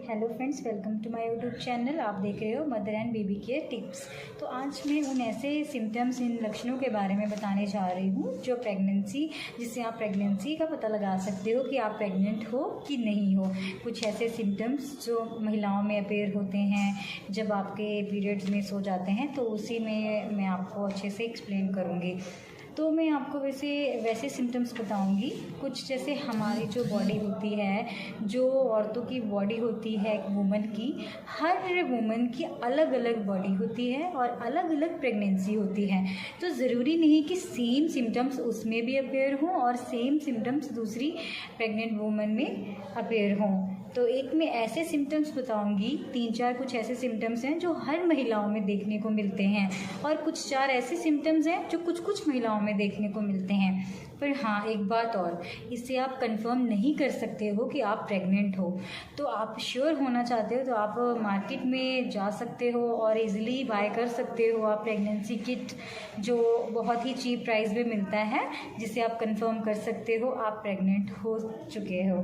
Hello friends, welcome to my YouTube channel. आप देख रहे हो mother and baby care tips. तो आज मैं उन ऐसे सिम्टम्स, इन लक्षणों के बारे में बताने जा रही हूँ जो जिससे आप प्रेगनेंसी का पता लगा सकते हो कि आप प्रेग्नेंट हो कि नहीं हो। कुछ ऐसे सिम्टम्स जो महिलाओं में अपेयर होते हैं जब आपके पीरियड्स मिस हो जाते हैं, तो उसी में मैं आपको अच्छे से एक्सप्लेन करूँगी। तो मैं आपको वैसे सिम्टम्स बताऊंगी। कुछ जैसे हमारी जो बॉडी होती है, जो औरतों की बॉडी होती है, एक वुमन की, हर वुमन की अलग अलग बॉडी होती है और अलग अलग प्रेगनेंसी होती है। तो ज़रूरी नहीं कि सेम सिम्टम्स उसमें भी अपेयर हों और सेम सिम्टम्स दूसरी प्रेग्नेंट वुमन में अपेयर हों। तो एक मैं ऐसे सिम्टम्स बताऊंगी, 3-4 कुछ ऐसे सिम्टम्स हैं जो हर महिलाओं में देखने को मिलते हैं, और कुछ 4 ऐसे सिम्टम्स हैं जो कुछ कुछ महिलाओं में देखने को मिलते हैं। पर हाँ, एक बात और, इससे आप कंफर्म नहीं कर सकते हो कि आप प्रेग्नेंट हो। तो आप श्योर होना चाहते हो तो आप मार्केट में जा सकते हो और इजीली बाय कर सकते हो आप प्रेगनेंसी किट, जो बहुत ही चीप प्राइस में मिलता है, जिससे आप कंफर्म कर सकते हो आप प्रेग्नेंट हो चुके हो।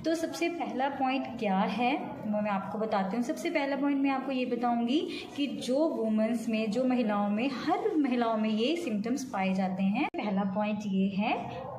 तो सबसे पहला पॉइंट क्या है वो मैं आपको बताती हूँ। सबसे पहला पॉइंट मैं आपको ये बताऊँगी कि जो वुमेंस में, जो महिलाओं में, हर महिलाओं में ये सिम्टम्स पाए जाते हैं। पहला पॉइंट ये है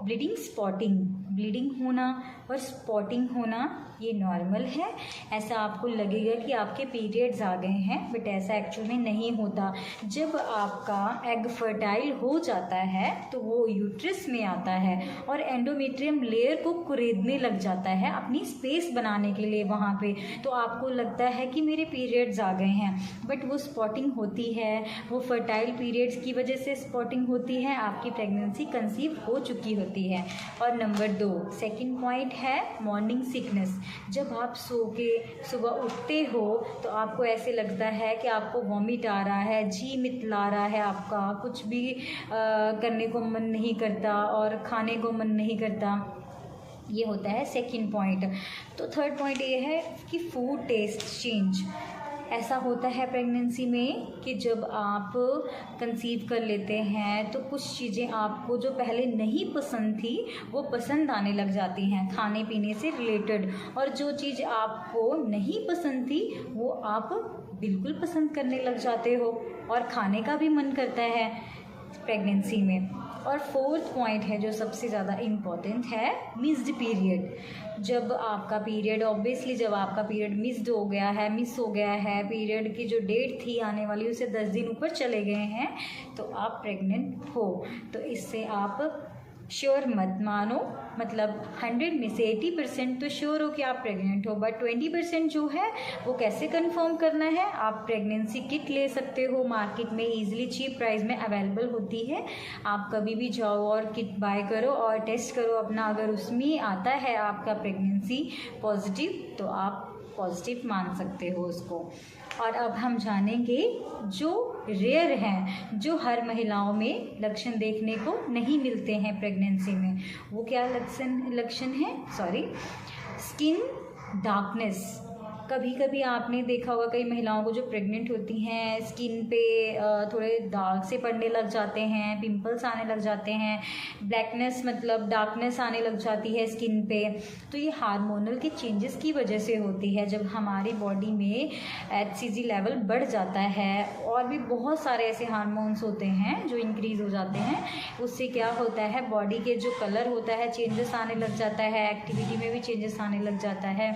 ब्लीडिंग, स्पॉटिंग। ब्लीडिंग होना और स्पॉटिंग होना ये नॉर्मल है। ऐसा आपको लगेगा कि आपके पीरियड्स आ गए हैं, बट ऐसा एक्चुअल में नहीं होता। जब आपका एग फर्टाइल हो जाता है तो वो यूट्रस में आता है और एंडोमेट्रियम लेयर को कुरेदने लग जाता है अपनी स्पेस बनाने के लिए वहाँ पे। तो आपको लगता है कि मेरे पीरियड्स आ गए हैं, बट वो स्पॉटिंग होती है, वो फर्टाइल पीरियड्स की वजह से स्पॉटिंग होती है, आपकी प्रेगनेंसी कंसीव हो चुकी होती है। और नंबर 2, सेकंड पॉइंट है मॉर्निंग सिकनेस। जब आप सो के सुबह उठते हो तो आपको ऐसे लगता है कि आपको वॉमिट आ रहा है, जी मितला रहा है, आपका कुछ भी करने को मन नहीं करता और खाने को मन नहीं करता। ये होता है सेकंड पॉइंट। तो थर्ड पॉइंट ये है कि फूड टेस्ट चेंज। ऐसा होता है प्रेगनेंसी में कि जब आप कंसीव कर लेते हैं तो कुछ चीज़ें आपको जो पहले नहीं पसंद थी वो पसंद आने लग जाती हैं खाने पीने से रिलेटेड, और जो चीज़ आपको नहीं पसंद थी वो आप बिल्कुल पसंद करने लग जाते हो और खाने का भी मन करता है प्रेगनेंसी में। और फोर्थ पॉइंट है जो सबसे ज़्यादा इम्पॉर्टेंट है, मिस्ड पीरियड। जब आपका पीरियड, ऑब्वियसली जब आपका पीरियड मिस हो गया है, पीरियड की जो डेट थी आने वाली उसे 10 दिन ऊपर चले गए हैं, तो आप प्रेग्नेंट हो। तो इससे आप श्योर मत मानो, मतलब 100 में से 80% तो श्योर हो कि आप प्रेग्नेंट हो, बट 20% जो है वो कैसे कंफर्म करना है। आप प्रेगनेंसी किट ले सकते हो, मार्केट में इजीली चीप प्राइस में अवेलेबल होती है। आप कभी भी जाओ और किट बाय करो और टेस्ट करो अपना। अगर उसमें आता है आपका प्रेगनेंसी पॉजिटिव तो आप पॉजिटिव मान सकते हो उसको। और अब हम जानेंगे जो रेयर हैं, जो हर महिलाओं में लक्षण देखने को नहीं मिलते हैं प्रेगनेंसी में। वो क्या लक्षण है? Skin darkness. कभी कभी आपने देखा होगा कई महिलाओं को जो प्रेग्नेंट होती हैं, स्किन पे थोड़े दाग से पड़ने लग जाते हैं, पिंपल्स आने लग जाते हैं, ब्लैकनेस मतलब डार्कनेस आने लग जाती है स्किन पे। तो ये हार्मोनल के चेंजेस की वजह से होती है। जब हमारी बॉडी में HCG लेवल बढ़ जाता है, और भी बहुत सारे ऐसे हार्मोन्स होते हैं जो इंक्रीज हो जाते हैं, उससे क्या होता है, बॉडी के जो कलर होता है चेंजेस आने लग जाता है, एक्टिविटी में भी चेंजेस आने लग जाता है।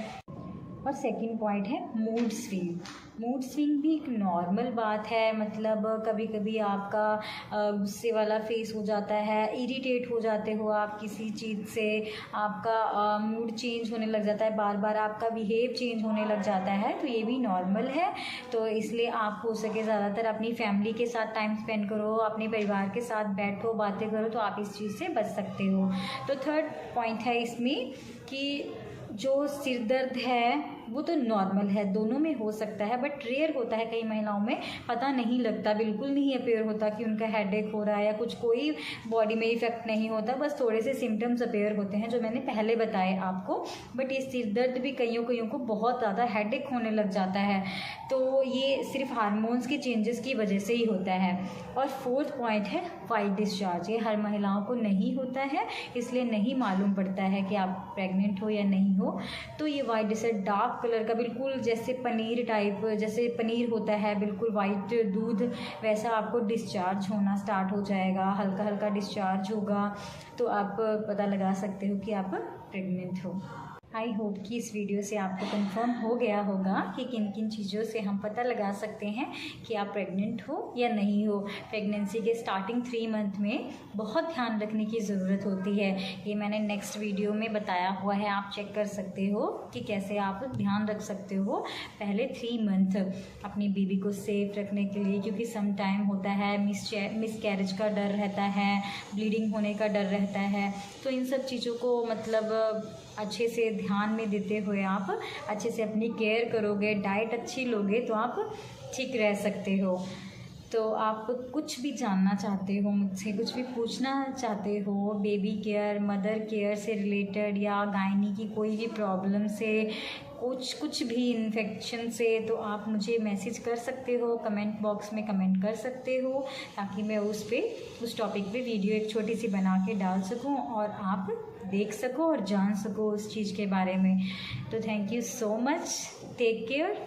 और सेकंड पॉइंट है मूड स्विंग। मूड स्विंग भी एक नॉर्मल बात है, मतलब कभी कभी आपका गुस्से वाला फेस हो जाता है, इरिटेट हो जाते हो आप किसी चीज़ से, आपका मूड चेंज होने लग जाता है, बार बार आपका बिहेव चेंज होने लग जाता है, तो ये भी नॉर्मल है। तो इसलिए आप हो सके ज़्यादातर अपनी फैमिली के साथ टाइम स्पेंड करो, अपने परिवार के साथ बैठो, बातें करो, तो आप इस चीज़ से बच सकते हो। तो थर्ड पॉइंट है इसमें कि जो सिर दर्द है वो तो नॉर्मल है, दोनों में हो सकता है, बट रेयर होता है। कई महिलाओं में पता नहीं लगता, बिल्कुल नहीं अपेयर होता कि उनका हेडेक हो रहा है या कुछ, कोई बॉडी में इफेक्ट नहीं होता, बस थोड़े से सिम्टम्स अपेयर होते हैं जो मैंने पहले बताए आपको। बट ये सिर दर्द भी कईयों को बहुत ज़्यादा हेडेक होने लग जाता है, तो ये सिर्फ हार्मोन्स के चेंजेस की वजह से ही होता है। और फोर्थ पॉइंट है वाइट डिस्चार्ज। ये हर महिलाओं को नहीं होता है, इसलिए नहीं मालूम पड़ता है कि आप प्रेग्नेंट हो या नहीं हो। हो। तो ये वाइट जैसे डार्क कलर का, बिल्कुल जैसे पनीर टाइप, जैसे पनीर होता है बिल्कुल वाइट दूध, वैसा आपको डिस्चार्ज होना स्टार्ट हो जाएगा, हल्का हल्का डिस्चार्ज होगा। तो आप पता लगा सकते हो कि आप प्रेग्नेंट हो। आई होप कि इस वीडियो से आपको कंफर्म हो गया होगा कि किन किन चीज़ों से हम पता लगा सकते हैं कि आप प्रेग्नेंट हो या नहीं हो। प्रेगनेंसी के स्टार्टिंग 3 मंथ में बहुत ध्यान रखने की ज़रूरत होती है। ये मैंने नेक्स्ट वीडियो में बताया हुआ है, आप चेक कर सकते हो कि कैसे आप ध्यान रख सकते हो पहले 3 मंथ अपनी बेबी को सेफ रखने के लिए, क्योंकि सम टाइम होता है मिसकैरेज का डर रहता है, ब्लीडिंग होने का डर रहता है। तो इन सब चीज़ों को मतलब अच्छे से ध्यान में देते हुए आप अच्छे से अपनी केयर करोगे, डाइट अच्छी लोगे तो आप ठीक रह सकते हो। तो आप कुछ भी जानना चाहते हो मुझसे, कुछ भी पूछना चाहते हो बेबी केयर, मदर केयर से रिलेटेड, या गायनी की कोई भी प्रॉब्लम से, कुछ भी इन्फेक्शन से, तो आप मुझे मैसेज कर सकते हो, कमेंट बॉक्स में कमेंट कर सकते हो, ताकि मैं उस टॉपिक पे वीडियो एक छोटी सी बना के डाल सकूं और आप देख सको और जान सको उस चीज़ के बारे में। तो thank you so much, take care.